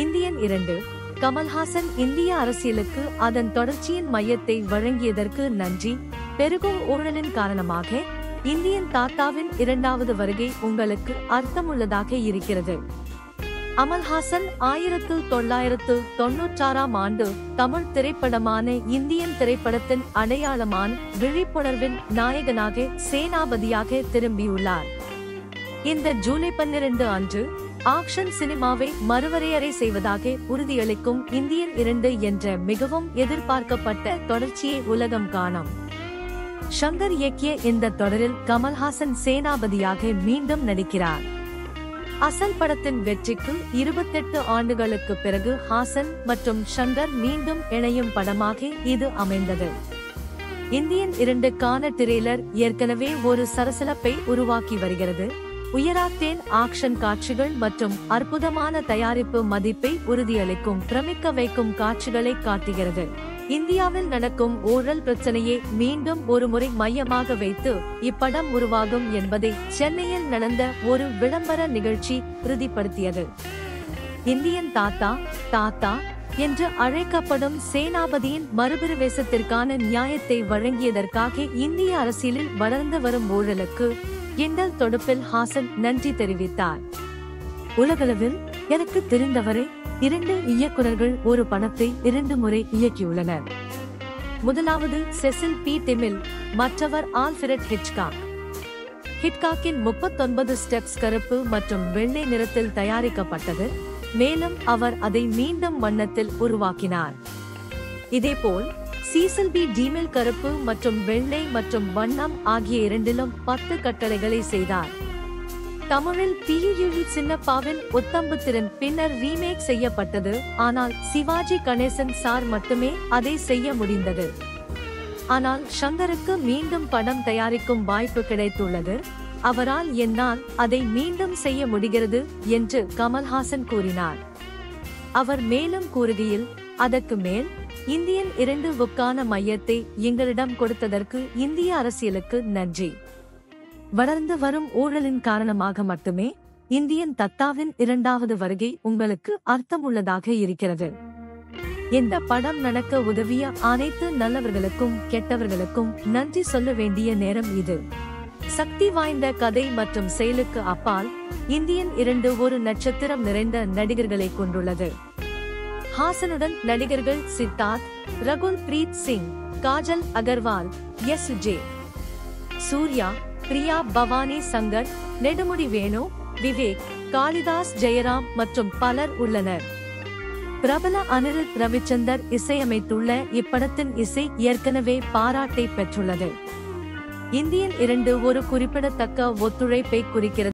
Indian 2 Kamal Haasan இந்திய அரசியலுக்கு அதன் தொடர்ச்சியின் மையத்தை வழங்கியதற்கு நன்றி. பெருகும் ஊழலின் காரணமாக இந்தியன் தாத்தாவின் 2வது வருகை உங்களுக்கு அர்த்தமுள்ளதாக இருக்கிறது. கமல்ஹாசன் 1996ஆம் ஆண்டு தமிழ் திரைப்படமான இந்தியன் திரைப்படத்தின் அடையாளமான விழிப்புணர்வின் நாயகனாக சேனாபதியாக திரும்பியுள்ளார். இந்த ஜூலை 12 அன்று ஆக்ஷன் சினிமாவை மறுவரையறை செய்வதாக உறுதியளிக்கும் இந்தியன் 2 என்ற மிகவும் எதிர்பார்க்கப்பட்ட தொடர்ச்சியை உலகம் காணும். ஷங்கர் இயக்கிய இந்த தொடரில் கமல்ஹாசன் சேனாபதியாக மீண்டும் நடிக்கிறார். அசல் படத்தின் வெற்றிக்கு 28 ஆண்டுகளுக்கு பிறகு ஹாசன் மற்றும் ஷங்கர் மீண்டும் இணையும் படமாக இது அமைந்தது. இந்தியன் 2க்கான ட்ரெய்லர் ஏற்கனவே ஒரு சலசலப்பை உருவாக்கி வருகிறது. உயராக்டேன் ஆக்ஷன் காட்சிகள் மற்றும் அற்புதமான தயாரிப்பு மதிப்பை உறுதியளிக்கும் பிரமிக்க வைக்கும் காட்சிகளை காட்டுகிறது. இந்தியாவில் நடக்கும் ஊழல் பிரச்சனையை மீண்டும் ஒருமுறை மையமாக வைத்து இப்படம் உருவாகும் என்பதை சென்னையில் நடந்த ஒரு விளம்பர நிகழ்ச்சி உறுதிப்படுத்தியது. இந்தியன் தாத்தா என்று அழைக்கப்படும் சேனாபதியின் மறுபிரவேசத்திற்கான நியாயத்தை வழங்கியதற்காக இந்திய அரசியலில் வளர்ந்து வரும் ஊழலுக்கு கிண்டல் தொடுப்பில் ஹாசன் நன்றி தெரிவித்தார். உலகளவில் எனக்கு தெரிந்தவரை 2 இயக்குநர்கள் ஒரு படத்தை 2 முறை இயக்கியுள்ளனர். முதலாவது செசில் பி டெமில், மற்றவர் ஆல்ஃபிரட் ஹிட்ச்காக். ஹிட்காக்கின் 39 ஸ்டெப்ஸ் கருப்பு மற்றும் வெள்ளை நிறத்தில் தயாரிக்கப்பட்டது, மேலும் அவர் அதை மீண்டும் வண்ணத்தில் உருவாக்கினார். இதேபோல் சீசல் பி டீமில் கருப்பு மற்றும் வெள்ளை மற்றும் வண்ணம் ஆகிய இரண்டிலும் 10 கட்டளைகளை செய்தார். தமிழில் பியூ சின்னப்பாவின் உத்தம்புத்திறன் பின்னர் ரீமேக் செய்யப்பட்டது, ஆனால் சிவாஜி கணேசன் சார் மட்டுமே அதை செய்ய முடிந்தது. ஆனால் ஷங்கருக்கு மீண்டும் படம் தயாரிக்கும் வாய்ப்பு கிடைத்துள்ளது, அவரால் என்னால் அதை மீண்டும் செய்ய முடிகிறது என்று கமல்ஹாசன் கூறினார். அவர் மேலும் கூறுகையில், அதற்கு மேல் இந்தியன் 2வுக்கான மையத்தை எங்களிடம் கொடுத்ததற்கு இந்திய அரசியலுக்கு நன்றி. வளர்ந்து வரும் ஊழலின் காரணமாக மட்டுமே இந்தியன் தாத்தாவின் 2வது வருகை உங்களுக்கு அர்த்தமுள்ளதாக இருக்கிறது. இந்த படம் நடக்க உதவிய அனைத்து நல்லவர்களுக்கும் கெட்டவர்களுக்கும் நன்றி சொல்ல வேண்டிய நேரம் இது. சக்தி வாய்ந்த கதை மற்றும் செயலுக்கு அப்பால் இந்தியன் 2 ஒரு நட்சத்திரம் நிறைந்த நடிகர்களை கொண்டுள்ளது. ஹாசனுடன் நடிகர்கள் சித்தார்த், ரகுல் பிரீத் சிங், காஜல் அகர்வால், எஸ்.ஜே. சூர்யா, பிரியா பவானி சங்கர், நெடுமுடி வேணு, விவேக், காளிதாஸ் ஜெயராம் மற்றும் பலர் உள்ளனர். பிரபல அனிருத் ரவிச்சந்தர் இசையமைத்துள்ள இப்படத்தின் இசை ஏற்கனவே பாராட்டை பெற்றுள்ளது. இந்தியன் 2 ஒரு குறிப்பிடத்தக்க ஒத்துழைப்பை குறிக்கிறது.